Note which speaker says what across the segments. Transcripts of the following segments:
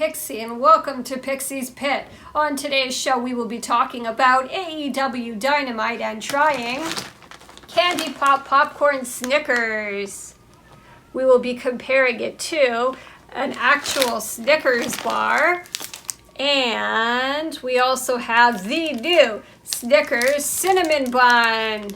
Speaker 1: Pixie, and welcome to Pixie's Pit. On today's show, we will be talking about AEW Dynamite and trying Candy Pop Popcorn Snickers. We will be comparing it to an actual Snickers bar, and we also have the new Snickers Cinnamon Bun.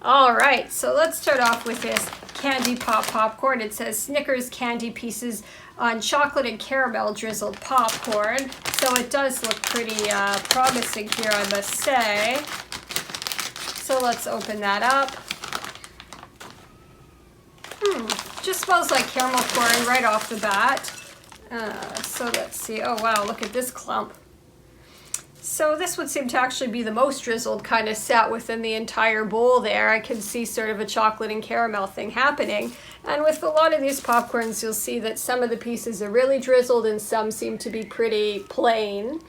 Speaker 1: Alright, so let's start off with this Candy Pop Popcorn. It says Snickers candy pieces on chocolate and caramel drizzled popcorn. So it does look pretty promising here, I must say. So let's open that up. Just smells like caramel corn right off the bat. So let's see. Oh wow, look at this clump. So this would seem to actually be the most drizzled kind of set within the entire bowl there. I can see sort of a chocolate and caramel thing happening. And with a lot of these popcorns, you'll see that some of the pieces are really drizzled and some seem to be pretty plain.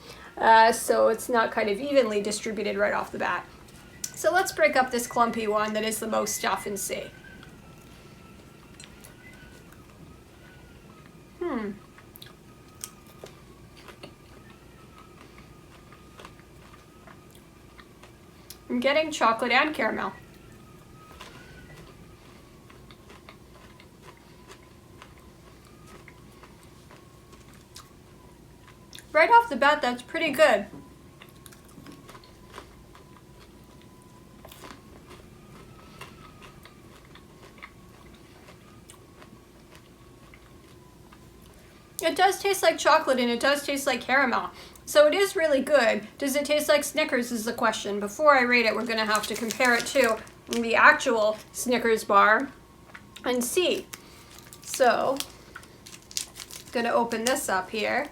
Speaker 1: So it's not kind of evenly distributed right off the bat. So let's break up this clumpy one that is the most stuff and see. I'm getting chocolate and caramel. Right off the bat, that's pretty good. It does taste like chocolate and it does taste like caramel. So it is really good. Does it taste like Snickers is the question. Before I rate it, we're going to have to compare it to the actual Snickers bar and see. So, going to open this up here.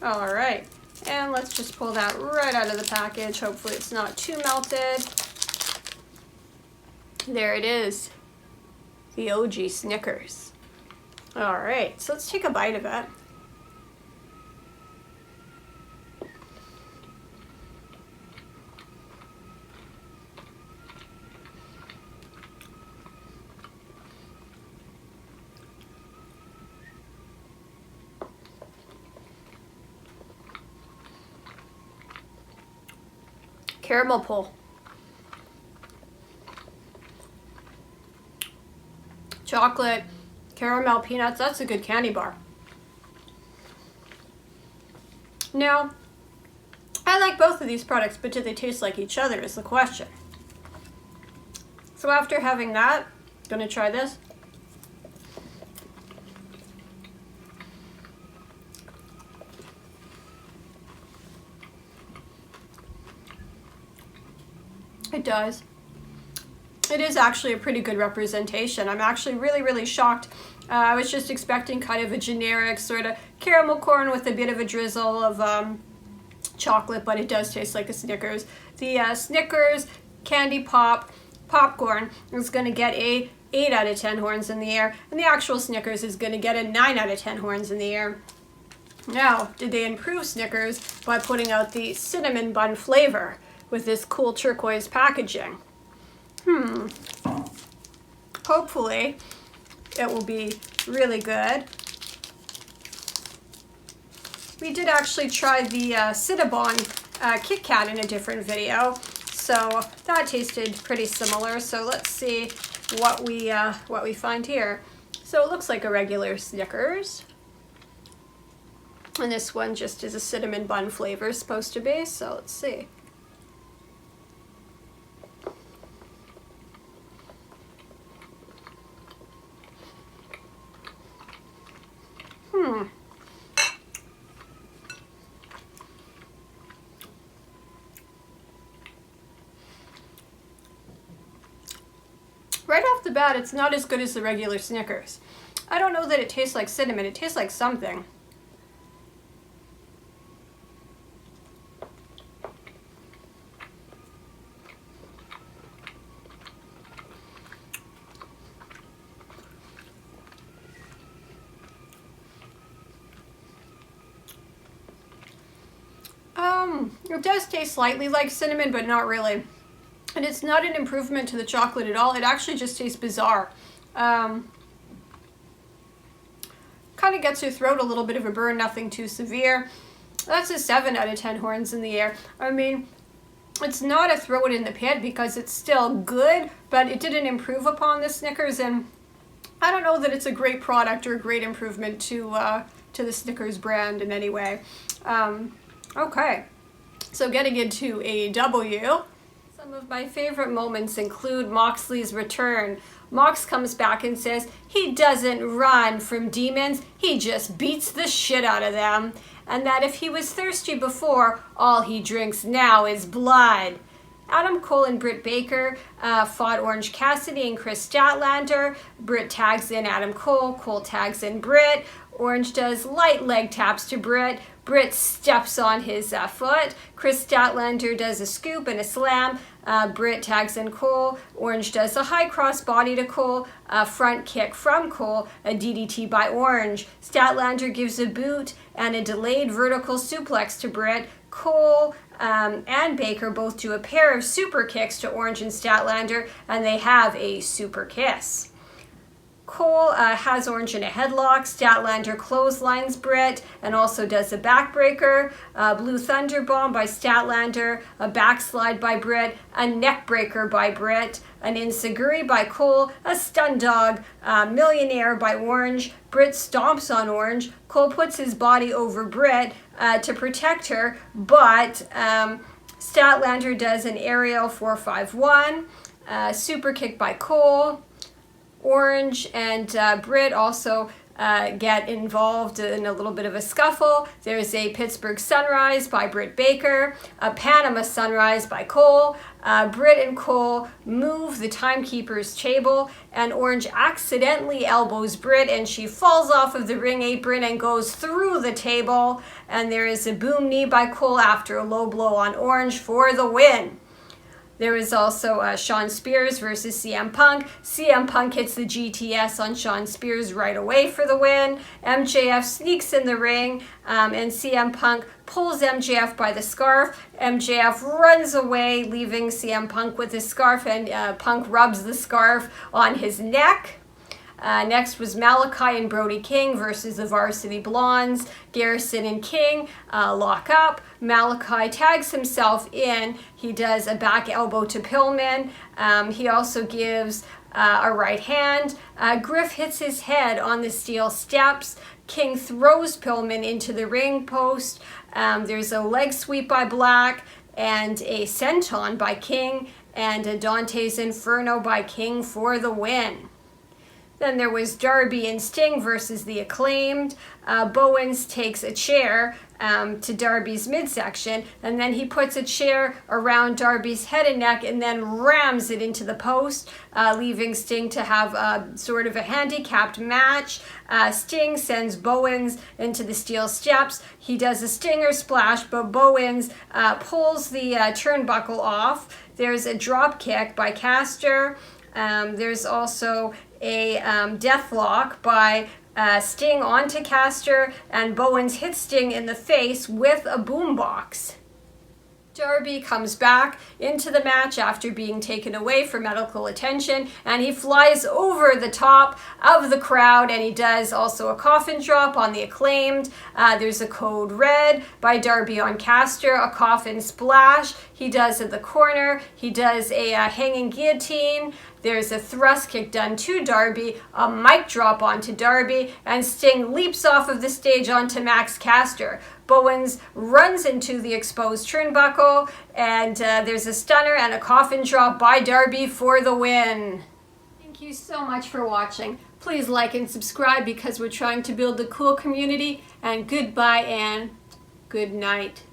Speaker 1: All right, and let's just pull that right out of the package. Hopefully it's not too melted. There it is, the OG Snickers. All right, so let's take a bite of it. Caramel pull. Chocolate, caramel, peanuts, that's a good candy bar. Now, I like both of these products, but do they taste like each other is the question. So after having that, I'm gonna try this. It does. It is actually a pretty good representation. I'm actually really shocked. I was just expecting kind of a generic sort of caramel corn with a bit of a drizzle of chocolate, but it does taste like a Snickers. The Snickers Candy Pop Popcorn is going to get a 8 out of 10 horns in the air, and the actual Snickers is going to get a 9 out of 10 horns in the air. Now, did they improve Snickers by putting out the cinnamon bun flavor with this cool turquoise packaging? Hopefully it will be really good. We did actually try the Cinnabon Kit Kat in a different video, so that tasted pretty similar. So let's see what we find here. So it looks like a regular Snickers, and this one just is a cinnamon bun flavor supposed to be. So let's see. Right off the bat, it's not as good as the regular Snickers. I don't know that it tastes like cinnamon. It tastes like something. It does taste slightly like cinnamon, but not really. And it's not an improvement to the chocolate at all. It actually just tastes bizarre. Kind of gets your throat, a little bit of a burn, nothing too severe. That's a 7 out of 10 horns in the air. I mean, it's not a throw it in the pit because it's still good, but it didn't improve upon the Snickers, and I don't know that it's a great product or a great improvement to the Snickers brand in any way. Okay, so getting into AEW. Some of my favorite moments include Moxley's return. Mox comes back and says he doesn't run from demons, he just beats the shit out of them. And that if he was thirsty before, all he drinks now is blood. Adam Cole and Britt Baker fought Orange Cassidy and Chris Statlander. Britt tags in Adam Cole, Cole tags in Britt. Orange does light leg taps to Britt. Britt steps on his foot. Chris Statlander does a scoop and a slam. Britt tags in Cole. Orange does a high cross body to Cole. A front kick from Cole. A DDT by Orange. Statlander gives a boot and a delayed vertical suplex to Britt. Cole and Baker both do a pair of super kicks to Orange and Statlander, and they have a super kiss. Cole has Orange in a headlock. Statlander clotheslines Britt and also does a backbreaker. Blue Thunder Bomb by Statlander. A backslide by Britt. A neckbreaker by Britt. An Enziguri by Cole. A stun dog. Millionaire by Orange. Britt stomps on Orange. Cole puts his body over Britt to protect her, but Statlander does an aerial 451. Super kick by Cole. Orange and Britt also get involved in a little bit of a scuffle. There's a Pittsburgh Sunrise by Britt Baker, a Panama Sunrise by Cole. Britt and Cole move the timekeeper's table, and Orange accidentally elbows Britt, and she falls off of the ring apron and goes through the table. And there is a boom knee by Cole after a low blow on Orange for the win. There is also Shawn Spears versus CM Punk. CM Punk hits the GTS on Shawn Spears right away for the win. MJF sneaks in the ring, and CM Punk pulls MJF by the scarf. MJF runs away, leaving CM Punk with his scarf, and Punk rubs the scarf on his neck. Next was Malachi and Brodie King versus the Varsity Blondes. Garrison and King lock up. Malachi tags himself in. He does a back elbow to Pillman. He also gives a right hand. Griff hits his head on the steel steps. King throws Pillman into the ring post. There's a leg sweep by Black and a senton by King and a Dante's Inferno by King for the win. Then there was Darby and Sting versus the Acclaimed. Bowens takes a chair to Darby's midsection, and then he puts a chair around Darby's head and neck and then rams it into the post, leaving Sting to have sort of a handicapped match. Sting sends Bowens into the steel steps. He does a stinger splash, but Bowens pulls the turnbuckle off. There's a drop kick by Caster. There's also a deathlock by Sting onto Caster, and Bowens hits Sting in the face with a boombox. Darby comes back into the match after being taken away for medical attention, and he flies over the top of the crowd, and he does also a coffin drop on the Acclaimed. There's a code red by Darby on Caster, a coffin splash he does in the corner. He does a hanging guillotine. There's a thrust kick done to Darby, a mic drop onto Darby, and Sting leaps off of the stage onto Max Caster. Bowens runs into the exposed turnbuckle, and there's a stunner and a coffin drop by Darby for the win. Thank you so much for watching. Please like and subscribe because we're trying to build a cool community, and goodbye and good night.